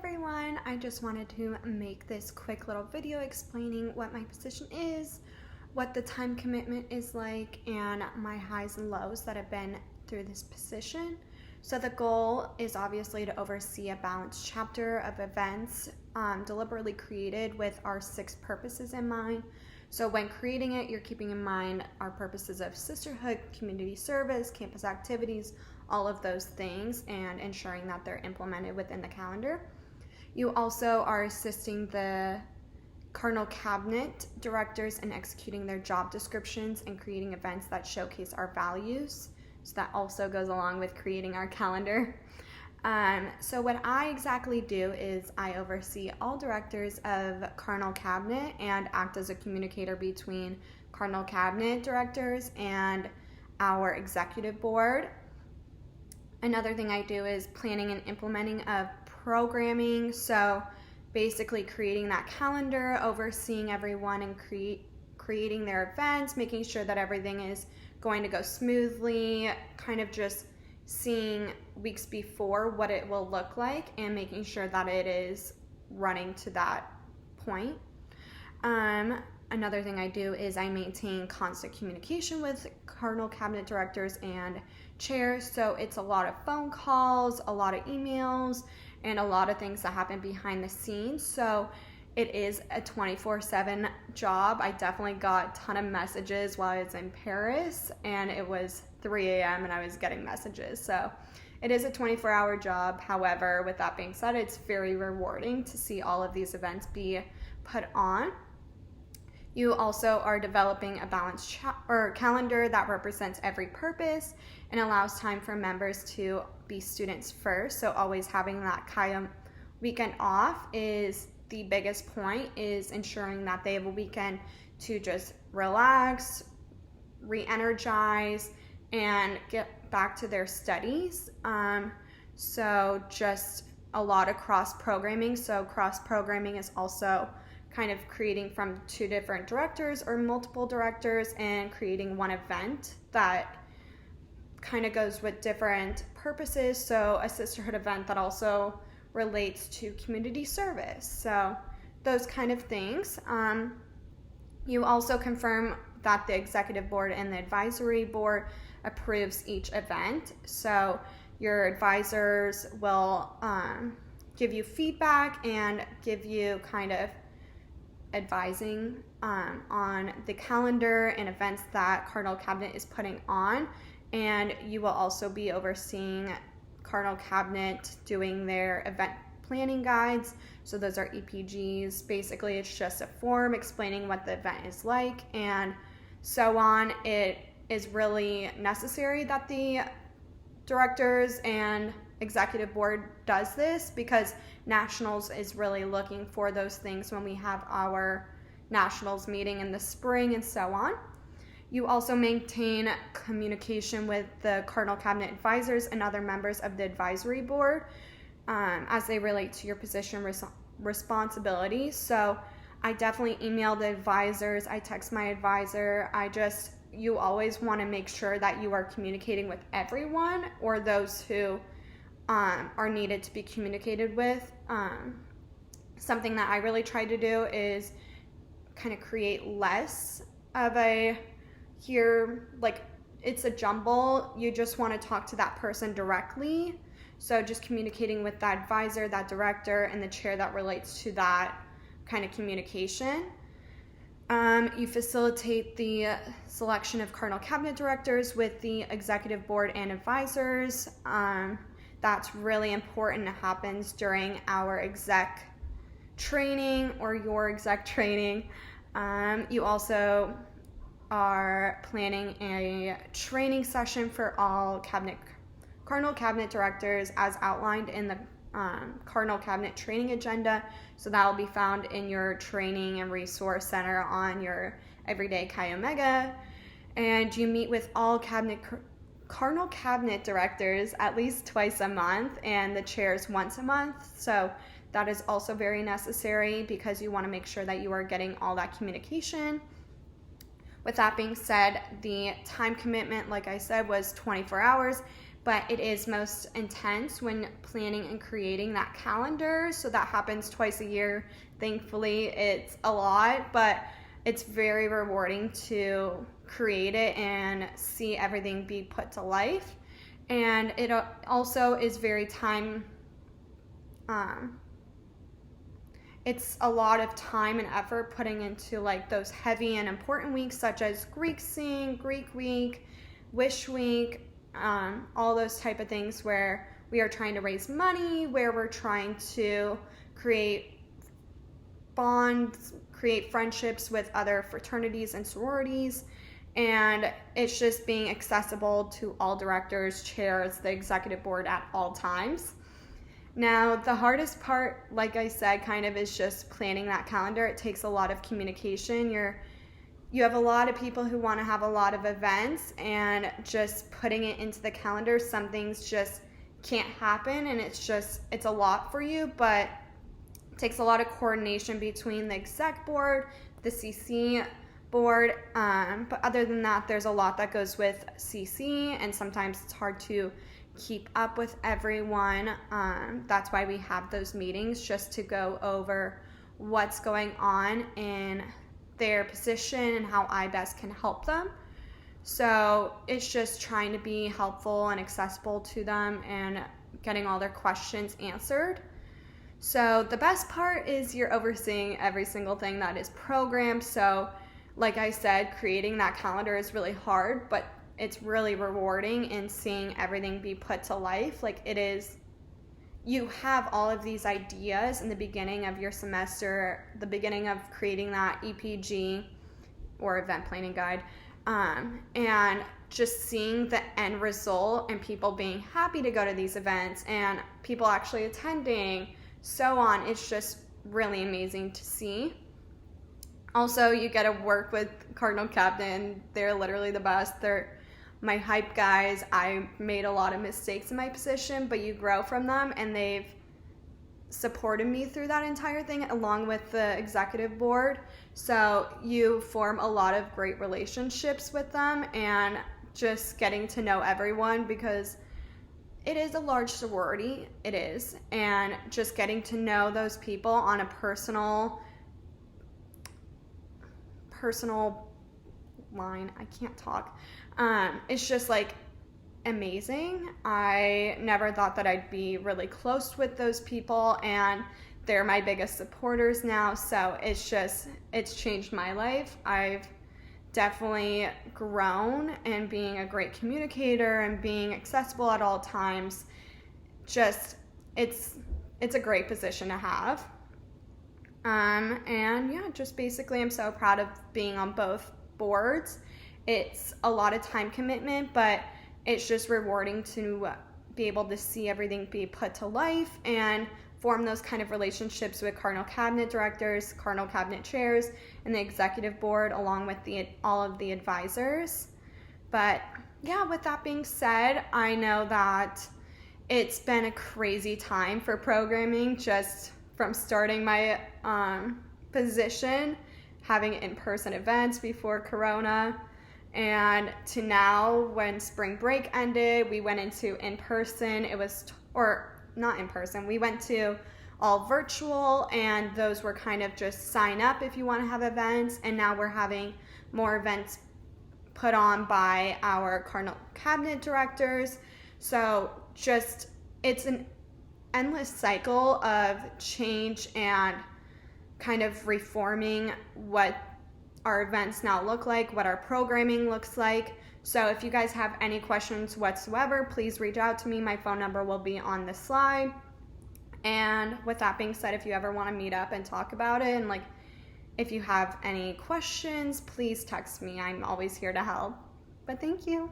everyone, I just wanted to make this quick little video explaining what my position is, what the time commitment is like, and my highs and lows that have been through this position. So the goal is obviously to oversee a balanced chapter of events deliberately created with our 6 purposes in mind. So when creating it, you're keeping in mind our purposes of sisterhood, community service, campus activities, all of those things, and ensuring that they're implemented within the calendar. You also are assisting the Cardinal Cabinet directors in executing their job descriptions and creating events that showcase our values. So that also goes along with creating our calendar. So what I exactly do is I oversee all directors of Cardinal Cabinet and act as a communicator between Cardinal Cabinet directors and our executive board. Another thing I do is planning and implementing of programming. So basically creating that calendar, overseeing everyone and creating their events, making sure that everything is going to go smoothly, kind of just seeing weeks before what it will look like and making sure that it is running to that point. Another thing I do is I maintain constant communication with Cardinal Cabinet directors and chairs. So it's a lot of phone calls, a lot of emails, and a lot of things that happen behind the scenes. So it is a 24/7 job. I definitely got a ton of messages while I was in Paris, and it was 3 a.m. and I was getting messages. So it is a 24-hour job. However, with that being said, it's very rewarding to see all of these events be put on. You also are developing a balanced calendar that represents every purpose and allows time for members to be students first. So always having that weekend off is the biggest point, is ensuring that they have a weekend to just relax, re-energize, and get back to their studies. So just a lot of cross-programming. So cross-programming is also kind of creating from 2 different directors or multiple directors and creating one event that kind of goes with different purposes. So a sisterhood event that also relates to community service. So those kind of things. You also confirm that the executive board and the advisory board approves each event. So your advisors will give you feedback and give you kind of advising on the calendar and events that Cardinal Cabinet is putting on, and you will also be overseeing Cardinal Cabinet doing their event planning guides. So those are EPGs. Basically, it's just a form explaining what the event is like and so on. It is really necessary that the directors and executive board does this because nationals is really looking for those things when we have our nationals meeting in the spring and so on. You also maintain communication with the Cardinal Cabinet advisors and other members of the advisory board as they relate to your position responsibilities. So I definitely email the advisors, I text my advisor. You always want to make sure that you are communicating with everyone or those who are needed to be communicated with. Something that I really try to do is kind of create less of it's a jumble. You just want to talk to that person directly. So just communicating with that advisor, that director, and the chair that relates to that kind of communication. You facilitate the selection of Cardinal Cabinet directors with the executive board and advisors. That's really important. It happens during our exec training or your exec training. You also are planning a training session for all Cardinal Cabinet directors as outlined in the Cardinal Cabinet training agenda. So that will be found in your training and resource center on your Everyday Chi Omega. And you meet with all Cardinal Cabinet directors at least twice a month and the chairs once a month. So that is also very necessary because you want to make sure that you are getting all that communication. With that being said, the time commitment, like I said, was 24 hours. but it is most intense when planning and creating that calendar. So that happens twice a year. Thankfully, it's a lot, but it's very rewarding to create it and see everything be put to life. And it also is very it's a lot of time and effort putting into like those heavy and important weeks, such as Greek Sing, Greek Week, Wish Week, all those type of things where we are trying to raise money, where we're trying to create bonds, create friendships with other fraternities and sororities, and it's just being accessible to all directors, chairs, the executive board at all times. Now, the hardest part, like I said, kind of is just planning that calendar. It takes a lot of communication. You have a lot of people who want to have a lot of events, and just putting it into the calendar, some things just can't happen, and it's a lot for you, but it takes a lot of coordination between the exec board, the CC board, but other than that, there's a lot that goes with CC, and sometimes it's hard to keep up with everyone. That's why we have those meetings, just to go over what's going on in their position and how I best can help them. So it's just trying to be helpful and accessible to them and getting all their questions answered. So the best part is you're overseeing every single thing that is programmed. So like I said, creating that calendar is really hard, but it's really rewarding in seeing everything be put to life. Like it is, you have all of these ideas in the beginning of your semester, the beginning of creating that EPG or event planning guide, and just seeing the end result and people being happy to go to these events and people actually attending, so on. It's just really amazing to see. Also, you get to work with Cardinal Captain. They're literally the best. They're my hype guys. I made a lot of mistakes in my position, but you grow from them, and they've supported me through that entire thing along with the executive board. So you form a lot of great relationships with them, and just getting to know everyone, because it is a large sorority. It is. And just getting to know those people on a personal line. I can't talk. It's just like amazing. I never thought that I'd be really close with those people, and they're my biggest supporters now. So it's changed my life. I've definitely grown in being a great communicator and being accessible at all times. Just it's a great position to have. And yeah, just basically I'm so proud of being on both boards. It's a lot of time commitment, but it's just rewarding to be able to see everything be put to life and form those kind of relationships with Cardinal Cabinet directors, Cardinal Cabinet chairs, and the executive board, along with all of the advisors. But yeah, with that being said, I know that it's been a crazy time for programming, just from starting my position, having in-person events before Corona, and to now when spring break ended, we went into in-person. Not in person, we went to all virtual, and those were kind of just sign up if you want to have events, and now we're having more events put on by our Cardinal Cabinet directors. So just, it's an endless cycle of change and kind of reforming what our events now look like, what our programming looks like. So if you guys have any questions whatsoever, please reach out to me. My phone number will be on the slide. And with that being said, if you ever want to meet up and talk about it, and like if you have any questions, please text me. I'm always here to help. But thank you.